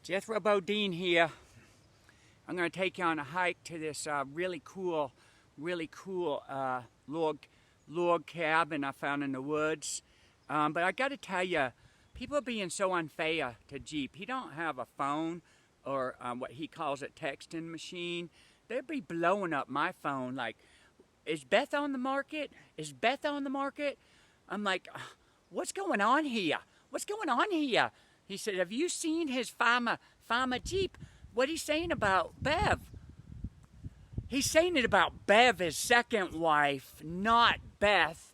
Jethro Bodine here. I'm going to take you on a hike to this really cool log cabin I found in the woods. But I got to tell you, people are being so unfair to Jeep. He don't have a phone or what he calls a texting machine. They'd be blowing up my phone like, is Beth on the market? Is Beth on the market? I'm like, what's going on here? What's going on here? He said, have you seen his farmer Jeep? What he's saying about Bev? He's saying it about Bev, his second wife, not Beth.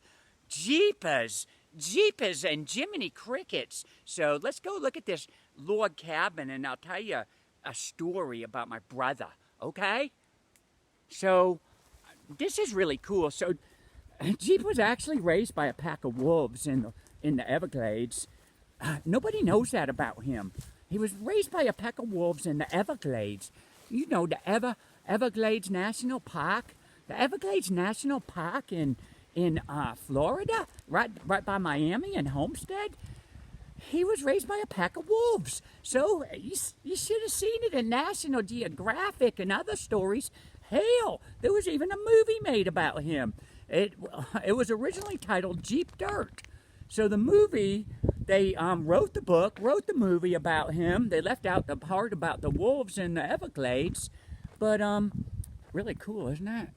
Jeepers and Jiminy Crickets. So let's go look at this log cabin and I'll tell you a story about my brother, okay? So this is really cool. So Jeep was actually raised by a pack of wolves in the Everglades. Nobody knows that about him. He was raised by a pack of wolves in the Everglades. You know, the Everglades National Park. The Everglades National Park in Florida, right by Miami and Homestead. He was raised by a pack of wolves. So you should have seen it in National Geographic and other stories. Hell, there was even a movie made about him. It was originally titled Jeep Dirt. So the movie, they wrote the movie about him. They left out the part about the wolves in the Everglades. But really cool, isn't that?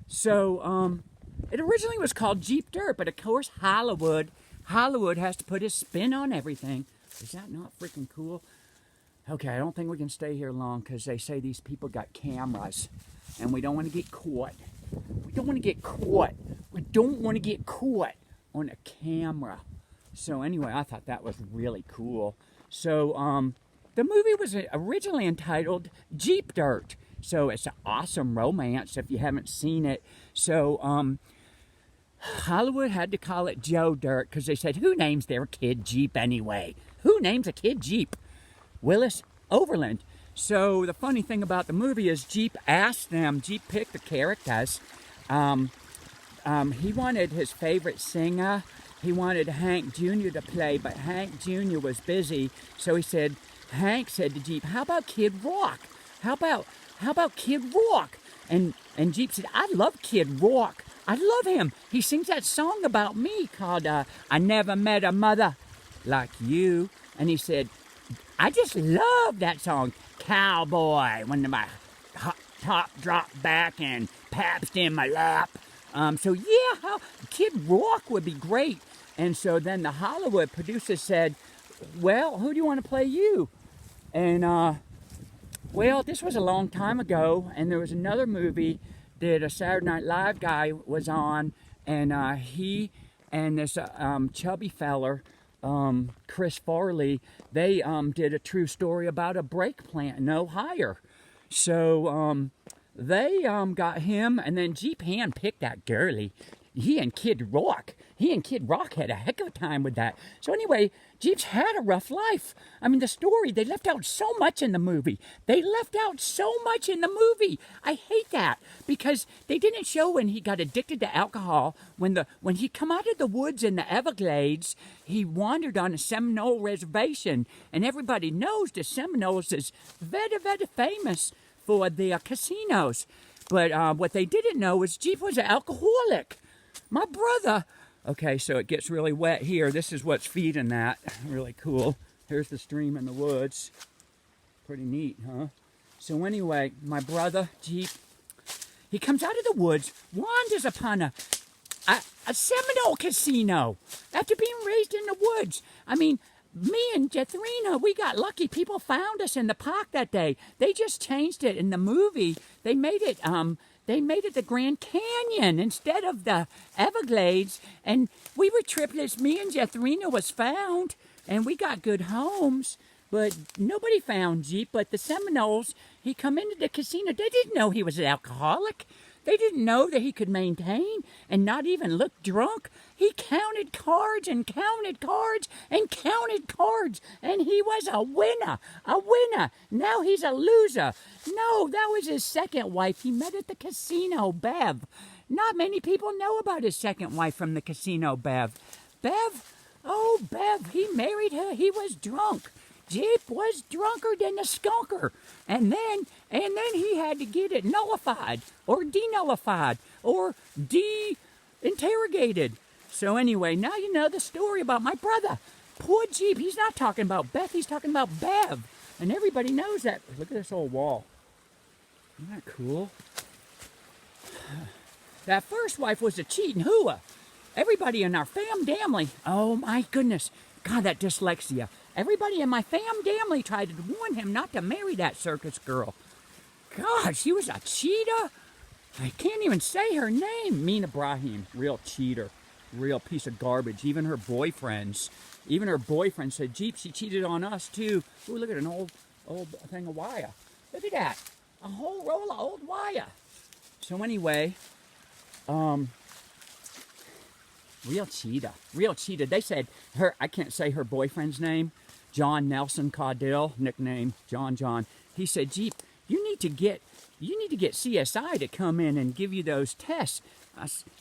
So it originally was called Jeep Dirt, but of course Hollywood has to put his spin on everything. Is that not freaking cool? Okay, I don't think we can stay here long because they say these people got cameras and we don't want to get caught. We don't want to get caught. We don't want to get caught on a camera. So anyway, I thought that was really cool. So the movie was originally entitled Jeep Dirt. So it's an awesome romance if you haven't seen it. So Hollywood had to call it Joe Dirt because they said, who names their kid Jeep anyway? Who names a kid Jeep? Willis Overland. So the funny thing about the movie is Jeep picked the characters. He wanted his favorite singer. He wanted Hank Jr. to play, but Hank Jr. was busy. So Hank said to Jeep, how about Kid Rock? How about Kid Rock? And Jeep said, I love Kid Rock. I love him. He sings that song about me called I Never Met a Mother Like You. And he said, I just love that song, Cowboy, when my top dropped back and Pabst in my lap. So yeah, Kid Rock would be great. And so then the Hollywood producer said, well, who do you want to play you? And well, this was a long time ago, and there was another movie that a Saturday Night Live guy was on, and he and this chubby feller, Chris Farley, they did a true story about a brake plant in Ohio. So they got him, and then Jeep handpicked that girlie. He and Kid Rock had a heck of a time with that. So anyway, Jeep's had a rough life. I mean, the story, they left out so much in the movie. I hate that because they didn't show when he got addicted to alcohol. When he come out of the woods in the Everglades, he wandered on a Seminole reservation. And everybody knows the Seminoles is very, very famous for their casinos. But what they didn't know is Jeep was an alcoholic. My brother. Okay, so it gets really wet here. This is what's feeding that. Really cool. Here's the stream in the woods. Pretty neat, huh? So anyway, my brother, Jeep, he comes out of the woods, wanders upon a Seminole casino after being raised in the woods. I mean, me and Jethrina, we got lucky. People found us in the park that day. They just changed it in the movie. They made it the Grand Canyon instead of the Everglades. And we were triplets. Me and Jethrina was found, and we got good homes. But nobody found Jeep. But the Seminoles, he come into the casino. They didn't know he was an alcoholic. They didn't know that he could maintain and not even look drunk. He counted cards and counted cards and counted cards. And he was a winner. A winner. Now he's a loser. No, that was his second wife he met at the casino, Bev. Not many people know about his second wife from the casino, Bev. Bev? Oh, Bev, he married her. He was drunk. Jeep was drunker than a skunker. And then he had to get it nullified or denullified or de-interrogated. So anyway, now you know the story about my brother. Poor Jeep. He's not talking about Beth. He's talking about Bev. And everybody knows that. Look at this old wall. Isn't that cool? That first wife was a cheating hooah. Everybody in our family, oh my goodness, God, that dyslexia. Everybody in my family tried to warn him not to marry that circus girl. God, she was a cheater. I can't even say her name. Mina Brahim, real cheater, real piece of garbage. Even her boyfriend said, Jeep, she cheated on us too. Ooh, look at an old thing of wire. Look at that, a whole roll of old wire. So anyway, real cheetah. They said I can't say her boyfriend's name, John Nelson Caudill, nickname John. He said, Jeep, you need to get CSI to come in and give you those tests.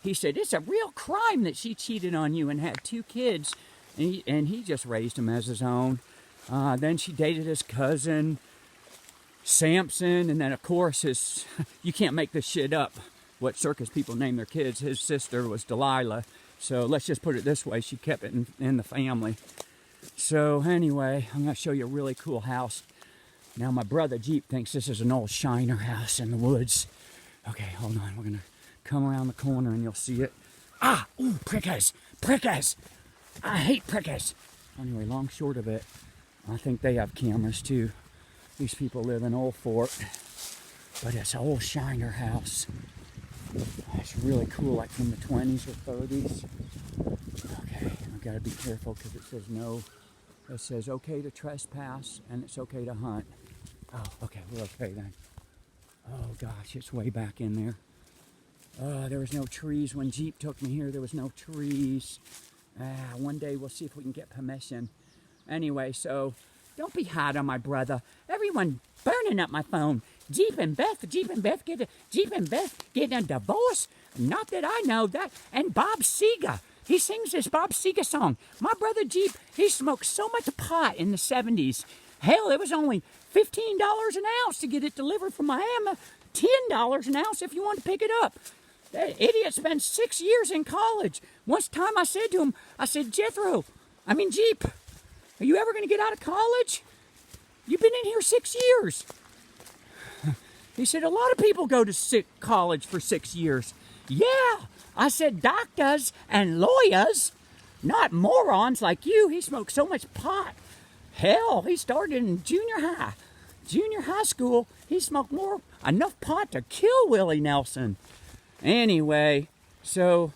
He said, it's a real crime that she cheated on you and had 2 kids, and he just raised them as his own. Then she dated his cousin, Samson, and then of course you can't make this shit up, what circus people name their kids. His sister was Delilah. So let's just put it this way, she kept it in the family. So anyway, I'm going to show you a really cool house. Now my brother Jeep thinks this is an old Shiner house in the woods. Okay, hold on, we're going to come around the corner and you'll see it. Ooh, prickers. I hate prickers. Anyway, long short of it, I think they have cameras too. These people live in Old Fort, but it's an old Shiner house. It's really cool, like from the 20s or 30s. Okay, I've got to be careful because it says no. It says okay to trespass and it's okay to hunt. Oh, okay, we're okay then. Oh gosh, it's way back in there. There was no trees when Jeep took me here. There was no trees. One day we'll see if we can get permission. Anyway, so don't be hard on my brother. Everyone burning up my phone. Jeep and Beth getting a divorce? Not that I know that. And Bob Seger, he sings this Bob Seger song. My brother Jeep, he smoked so much pot in the 70s. Hell, it was only $15 an ounce to get it delivered from Miami. $10 an ounce if you want to pick it up. That idiot spent 6 years in college. One time I said to him, Jeep, are you ever going to get out of college? You've been in here 6 years. He said, a lot of people go to college for 6 years. Yeah, I said doctors and lawyers, not morons like you. He smoked so much pot. Hell, he started in junior high school. He smoked enough pot to kill Willie Nelson. Anyway, so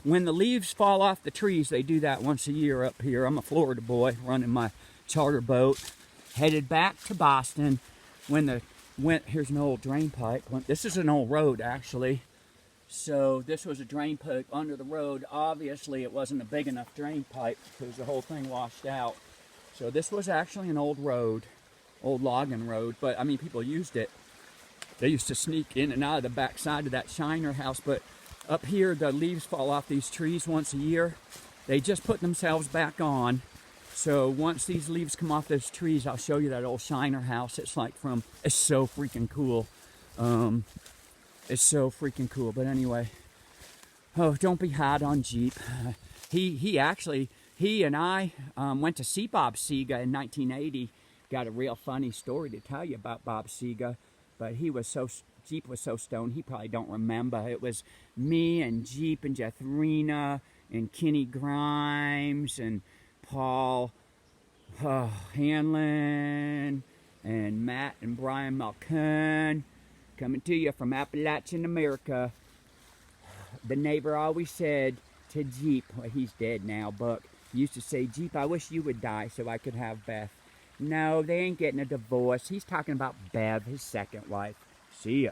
when the leaves fall off the trees, they do that once a year up here. I'm a Florida boy running my charter boat, headed back to Boston. Here's an old drain pipe. This is an old road, actually. So this was a drain pipe under the road. Obviously, it wasn't a big enough drain pipe because the whole thing washed out. So this was actually an old road, old logging road. But, people used it. They used to sneak in and out of the back side of that Shiner house. But up here, the leaves fall off these trees once a year. They just put themselves back on. So once these leaves come off those trees, I'll show you that old Shiner house. It's so freaking cool. It's so freaking cool. But anyway, don't be hard on Jeep. He and I went to see Bob Seger in 1980. Got a real funny story to tell you about Bob Seger. But Jeep was so stoned, he probably don't remember. It was me and Jeep and Jethrina and Kenny Grimes and Paul Hanlon and Matt and Brian Malkin coming to you from Appalachian, America. The neighbor always said to Jeep, well, he's dead now, Buck, he used to say, Jeep, I wish you would die so I could have Beth. No, they ain't getting a divorce. He's talking about Bev, his second wife. See ya.